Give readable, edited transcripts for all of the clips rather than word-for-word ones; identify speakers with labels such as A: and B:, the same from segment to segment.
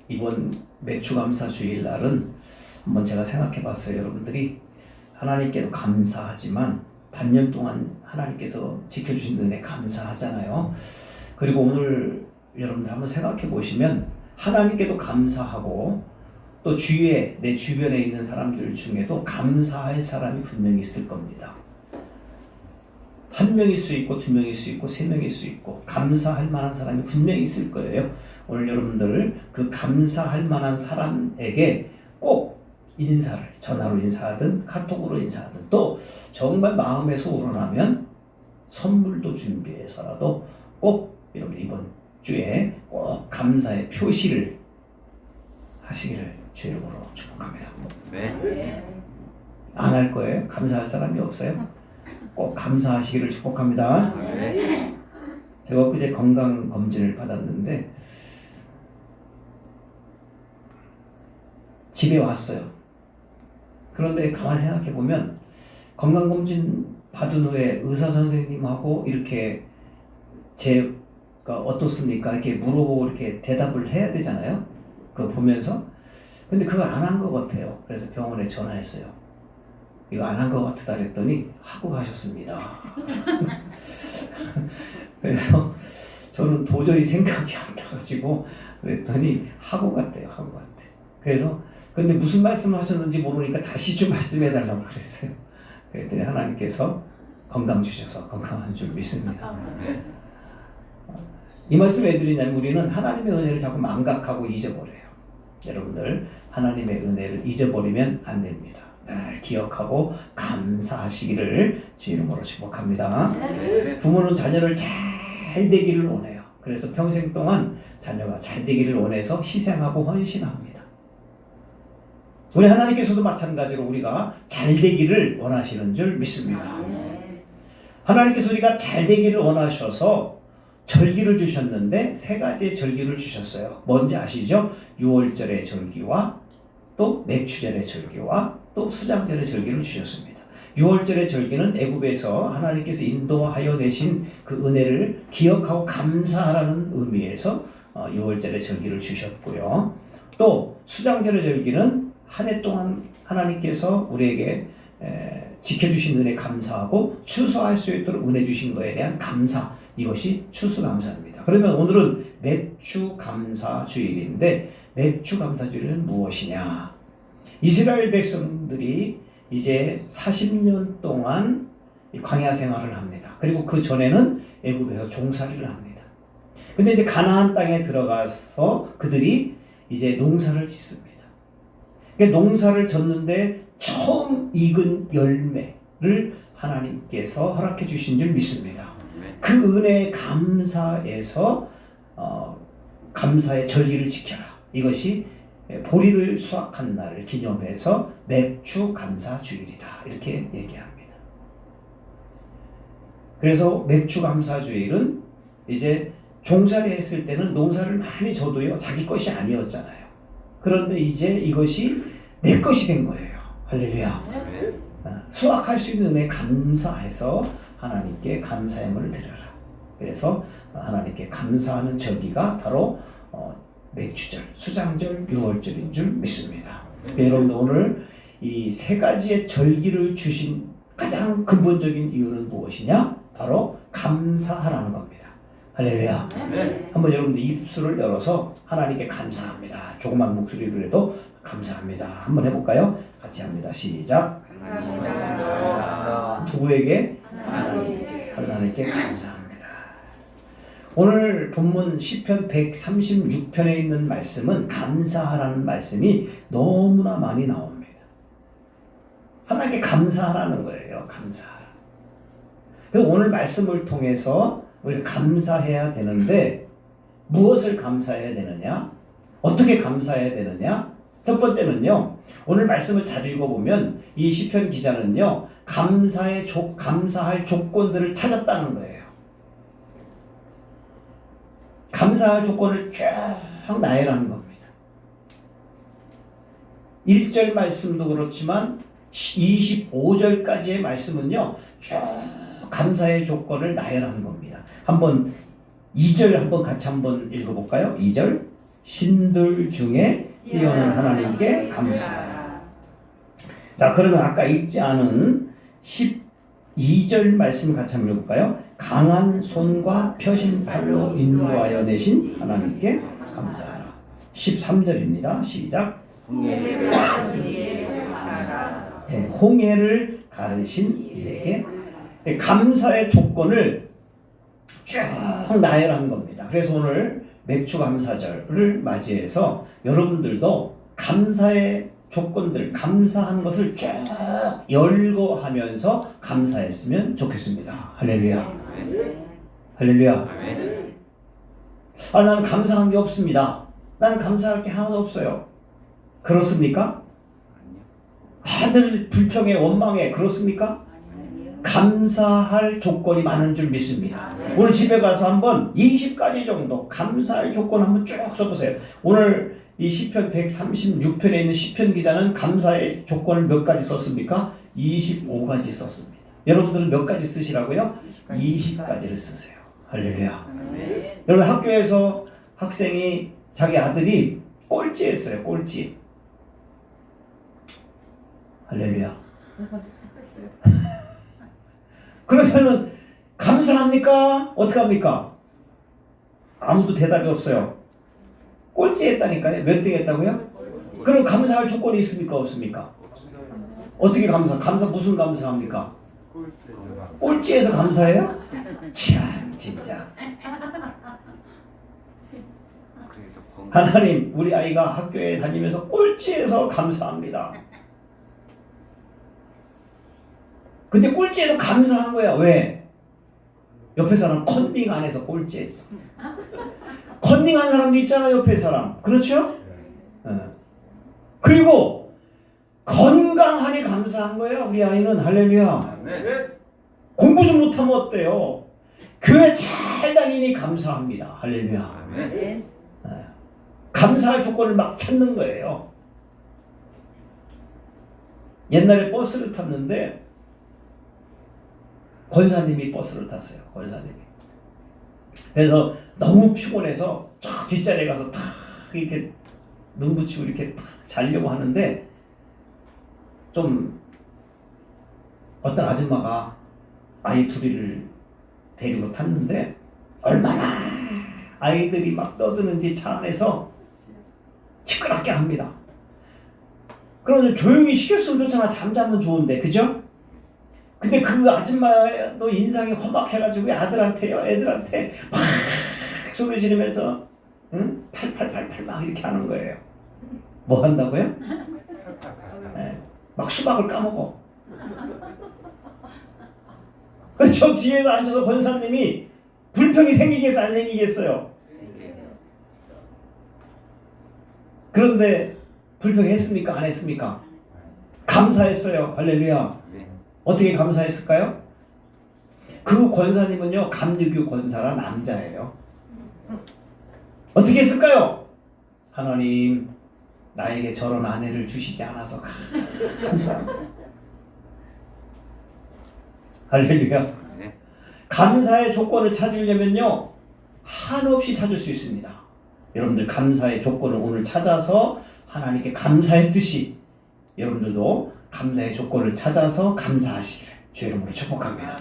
A: 이번 매추감사 주일날은 한번 제가 생각해 봤어요. 여러분들이 하나님께도 감사하지만 반년 동안 하나님께서 지켜주신 은혜 감사하잖아요. 그리고 오늘 여러분들 한번 생각해 보시면 하나님께도 감사하고 또 주위에 내 주변에 있는 사람들 중에도 감사할 사람이 분명히 있을 겁니다. 한 명일 수 있고 두 명일 수 있고 세 명일 수 있고 감사할 만한 사람이 분명히 있을 거예요. 오늘 여러분들 그 감사할 만한 사람에게 꼭 인사를 전화로 인사하든 카톡으로 인사하든 또 정말 마음에서 우러나면 선물도 준비해서라도 꼭 여러분 이번 주에 꼭 감사의 표시를 하시기를 주 이름으로 축복합니다.
B: 네.
A: 안 할 거예요? 감사할 사람이 없어요? 꼭 감사하시기를 축복합니다.
B: 네.
A: 제가 엊그제 건강검진을 받았는데 집에 왔어요. 그런데 가만히 생각해 보면 건강검진 받은 후에 의사 선생님하고 이렇게 제가 어떻습니까? 이렇게 물어보고 이렇게 대답을 해야 되잖아요. 그거 보면서. 근데 그거 안 한 것 같아요. 그래서 병원에 전화했어요. 이거 안 한 것 같다 그랬더니 하고 가셨습니다. 그래서 저는 도저히 생각이 안 나가지고 그랬더니 하고 갔대요. 하고 갔대. 그래서 근데 무슨 말씀을 하셨는지 모르니까 다시 좀 말씀해 달라고 그랬어요. 그랬더니 하나님께서 건강 주셔서 건강한 줄 믿습니다. 이 말씀 왜 드리냐면 우리는 하나님의 은혜를 자꾸 망각하고 잊어버려요. 여러분들 하나님의 은혜를 잊어버리면 안 됩니다. 늘 기억하고 감사하시기를 주 이름으로 축복합니다. 부모는 자녀를 잘 되기를 원해요. 그래서 평생 동안 자녀가 잘 되기를 원해서 희생하고 헌신합니다. 우리 하나님께서도 마찬가지로 우리가 잘 되기를 원하시는 줄 믿습니다. 하나님께서 우리가 잘 되기를 원하셔서 절기를 주셨는데 세 가지의 절기를 주셨어요. 뭔지 아시죠? 유월절의 절기와 또 맥추절의 절기와 또 수장절의 절기를 주셨습니다. 유월절의 절기는 애굽에서 하나님께서 인도하여 내신 그 은혜를 기억하고 감사하라는 의미에서 유월절의 절기를 주셨고요. 또 수장절의 절기는 한 해 동안 하나님께서 우리에게 지켜주신 은혜 감사하고 추수할 수 있도록 은혜 주신 것에 대한 감사, 이것이 추수감사입니다. 그러면 오늘은 매추감사주일인데 매추감사주일은 무엇이냐? 이스라엘 백성들이 이제 40년 동안 광야 생활을 합니다. 그리고 그 전에는 애굽에서 종살이를 합니다. 근데 이제 가나안 땅에 들어가서 그들이 이제 농사를 짓습니다. 그러니까 농사를 졌는데 처음 익은 열매를 하나님께서 허락해 주신 줄 믿습니다. 그 은혜에 감사해서 감사의 절기를 지켜라. 이것이 보리를 수확한 날을 기념해서 맥추감사주일이다. 이렇게 얘기합니다. 그래서 맥추감사주일은 이제 종살이 했을 때는 농사를 많이 져도요 자기 것이 아니었잖아요. 그런데 이제 이것이 내 것이 된 거예요. 할렐루야. 수확할 수 있는 은혜에 감사해서 하나님께 감사함을 드려라. 그래서 하나님께 감사하는 절기가 바로 맥추절, 수장절, 유월절인 줄 믿습니다. 여러분들 오늘 이 세 가지의 절기를 주신 가장 근본적인 이유는 무엇이냐? 바로 감사하라는 겁니다. 할렐루야. 한번 여러분들 입술을 열어서 하나님께 감사합니다. 조그만 목소리로 해도 감사합니다. 한번 해볼까요? 같이 합니다. 시작.
B: 감사합니다.
A: 누구에게? 하나님께 감사합니다. 오늘 본문 시편 136편에 있는 말씀은 감사하라는 말씀이 너무나 많이 나옵니다. 하나님께 감사하라는 거예요. 감사하라. 그래서 오늘 말씀을 통해서 우리가 감사해야 되는데 무엇을 감사해야 되느냐? 어떻게 감사해야 되느냐? 첫 번째는요. 오늘 말씀을 잘 읽어보면 이 시편 기자는요. 감사할 조건들을 찾았다는 거예요. 감사할 조건을 쫙 나열하는 겁니다. 1절 말씀도 그렇지만 25절까지의 말씀은요. 쭉 감사의 조건을 나열하는 겁니다. 한번 2절 한번 같이 한번 읽어볼까요? 2절 신들 중에 뛰어난 하나님께 감사하라. 자, 그러면 아까 읽지 않은 12절 말씀 같이 한번 읽어볼까요? 강한 손과 펴신 팔로 인도하여 내신 하나님께 감사하라. 13절입니다. 시작.
B: 홍해를 가르신 이에게 감사하라.
A: 네, 홍해를 가르신 이에게 감사의 조건을 쭉 나열한 겁니다. 그래서 오늘 맥주 감사절을 맞이해서 여러분들도 감사의 조건들, 감사한 것을 쭉 열거하면서 감사했으면 좋겠습니다. 할렐루야. 할렐루야. 아, 나는 감사한 게 없습니다. 나는 감사할 게 하나도 없어요. 그렇습니까? 늘 불평에 원망에 그렇습니까? 감사할 조건이 많은 줄 믿습니다. 오늘 집에 가서 한번 20가지 정도 감사할 조건 한번 쭉 써보세요. 오늘 이 시편 136편에 있는 시편 기자는 감사의 조건을 몇 가지 썼습니까? 25가지 썼습니다. 여러분들은 몇 가지 쓰시라고요? 20가지를 쓰세요. 할렐루야. 여러분 학교에서 학생이 자기 아들이 꼴찌했어요. 꼴찌. 할렐루야. 그러면은 감사합니까? 어떻게 합니까? 아무도 대답이 없어요. 꼴찌했다니까요. 몇 등 했다고요? 그럼 감사할 조건이 있습니까? 없습니까? 어떻게 감사 무슨 감사합니까? 꼴찌해서 감사해요? 참 진짜. 하나님, 우리 아이가 학교에 다니면서 꼴찌해서 감사합니다. 근데 꼴찌해도 감사한 거야. 왜? 옆에 사람 컨닝 안 해서 꼴찌했어. 컨닝한 사람도 있잖아, 옆에 사람. 그렇죠? 그리고 건강하니 감사한 거야, 우리 아이는. 할렐루야. 공부 좀 못하면 어때요? 교회 잘 다니니 감사합니다. 할렐루야. 감사할 조건을 막 찾는 거예요. 옛날에 버스를 탔는데 권사님이 버스를 탔어요. 권사님이. 그래서 너무 피곤해서 저 뒷자리에 가서 탁 이렇게 눈 붙이고 이렇게 탁 자려고 하는데 좀 어떤 아줌마가 아이 둘이를 데리고 탔는데 얼마나 아이들이 막 떠드는지 차 안에서 시끄럽게 합니다. 그러면 조용히 시켰으면 좋잖아. 잠자면 좋은데, 그죠? 근데 그 아줌마도 인상이 험악해가지고 애들한테 막 소리 지르면서 응? 팔팔팔팔 막 이렇게 하는 거예요. 뭐 한다고요? 네. 막 수박을 까먹어. 그래서 저 뒤에서 앉아서 권사님이 불평이 생기겠어 안 생기겠어요? 그런데 불평했습니까? 안 했습니까? 감사했어요. 할렐루야. 어떻게 감사했을까요? 그 권사님은요, 감리교 권사라 남자예요. 어떻게 했을까요? 하나님, 나에게 저런 아내를 주시지 않아서 감사합니다. 할렐루야. 감사의 조건을 찾으려면요, 한없이 찾을 수 있습니다. 여러분들 감사의 조건을 오늘 찾아서 하나님께 감사했듯이 여러분들도 감사의 조건을 찾아서 감사하시기를 주의 이름으로 축복합니다.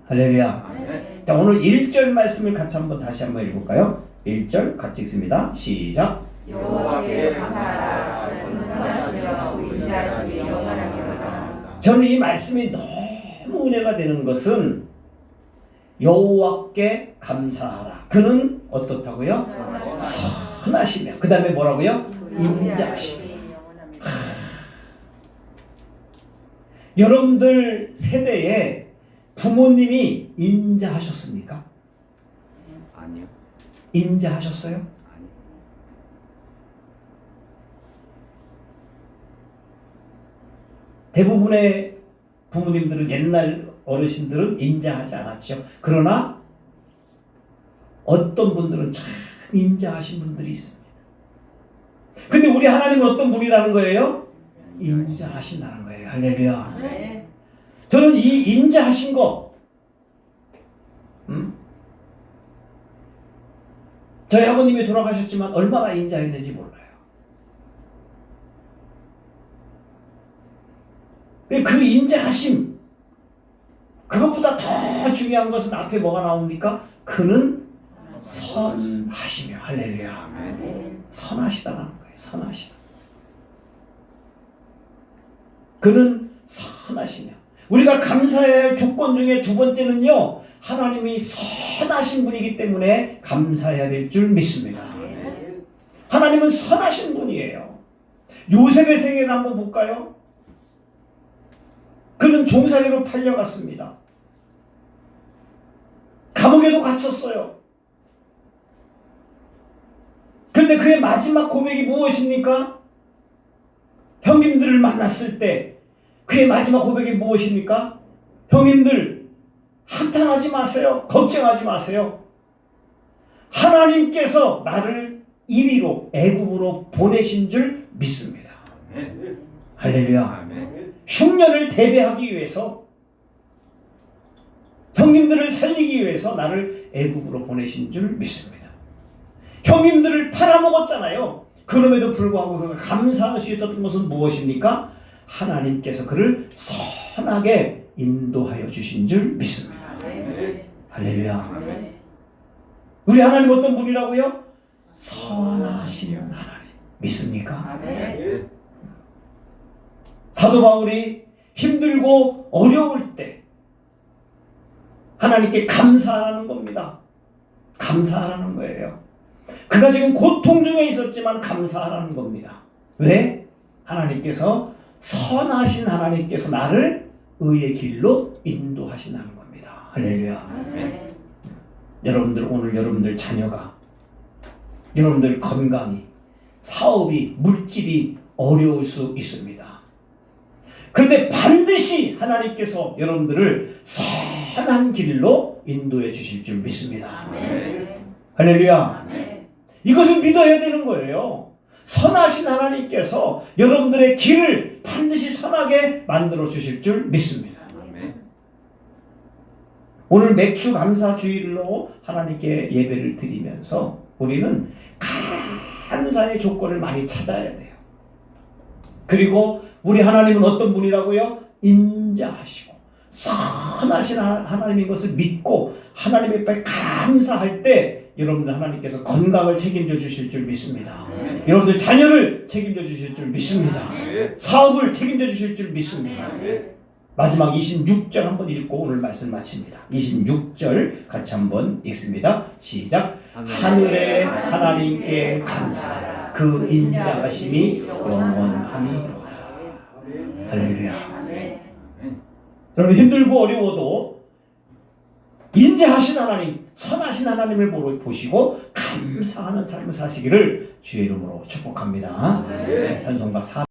A: 할렐루야. 자, 오늘 1절 말씀을 같이 다시 한번 읽을까요? 1절 같이 읽습니다. 시작.
B: 여호와께 감사하라. 인자하시며 인자하심이 영원하리로다.
A: 저는 이 말씀이 너무 은혜가 되는 것은 여호와께 감사하라. 그는 어떻다고요? 선하시며. 그 다음에 뭐라고요? 인자하시며. 여러분들 세대에 부모님이 인자하셨습니까?
C: 아니요.
A: 인자하셨어요?
C: 아니요.
A: 대부분의 부모님들은 옛날 어르신들은 인자하지 않았죠. 그러나 어떤 분들은 참 인자하신 분들이 있습니다. 근데 우리 하나님은 어떤 분이라는 거예요? 인자하신다는 거예요. 할렐루야. 저는 이 인자하신 거, 저희 아버님이 돌아가셨지만 얼마나 인자했는지 몰라요. 그 인자하심, 그것보다 더 중요한 것은 앞에 뭐가 나옵니까? 그는 선하시며. 할렐루야. 선하시다라는 거예요. 선하시다. 그는 선하시며. 우리가 감사해야 할 조건 중에 두 번째는요, 하나님이 선하신 분이기 때문에 감사해야 될 줄 믿습니다. 하나님은 선하신 분이에요. 요셉의 생애를 한번 볼까요? 그는 종살이로 팔려갔습니다. 감옥에도 갇혔어요. 그런데 그의 마지막 고백이 무엇입니까? 형님들을 만났을 때 그의 마지막 고백이 무엇입니까? 형님들, 한탄하지 마세요. 걱정하지 마세요. 하나님께서 나를 이리로 애굽으로 보내신 줄 믿습니다. 할렐루야. 흉년을 대비하기 위해서, 형님들을 살리기 위해서 나를 애굽으로 보내신 줄 믿습니다. 형님들을 팔아먹었잖아요. 그럼에도 불구하고 그가 감사할 수 있었던 것은 무엇입니까? 하나님께서 그를 선하게 인도하여 주신 줄 믿습니다. 할렐루야. 우리 하나님 어떤 분이라고요? 선하신 하나님. 믿습니까? 사도 바울이 힘들고 어려울 때 하나님께 감사하라는 겁니다. 감사하라는 거예요. 그가 지금 고통 중에 있었지만 감사하라는 겁니다. 왜? 하나님께서, 선하신 하나님께서 나를 의의 길로 인도하시는 겁니다. 할렐루야. 여러분들, 오늘 여러분들 자녀가, 여러분들 건강이, 사업이, 물질이 어려울 수 있습니다. 그런데 반드시 하나님께서 여러분들을 선한 길로 인도해 주실 줄 믿습니다. 할렐루야. 이것을 믿어야 되는 거예요. 선하신 하나님께서 여러분들의 길을 반드시 선하게 만들어 주실 줄 믿습니다. 오늘 맥주 감사 주일로 하나님께 예배를 드리면서 우리는 감사의 조건을 많이 찾아야 돼요. 그리고 우리 하나님은 어떤 분이라고요? 인자하시고 선하신 하나님인 것을 믿고 하나님 앞에 감사할 때 여러분들 하나님께서 건강을 책임져 주실 줄 믿습니다. 여러분들 자녀를 책임져 주실 줄 믿습니다. 사업을 책임져 주실 줄 믿습니다. 마지막 26절 한번 읽고 오늘 말씀 마칩니다. 26절 같이 한번 읽습니다. 시작. 하늘의 하나님께 감사하라. 그 인자하심이 영원함이로다. 할렐루야. 여러분 힘들고 어려워도 인자하신 하나님, 선하신 하나님을 보시고 감사하는 삶을 사시기를 주의 이름으로 축복합니다. 찬송가 4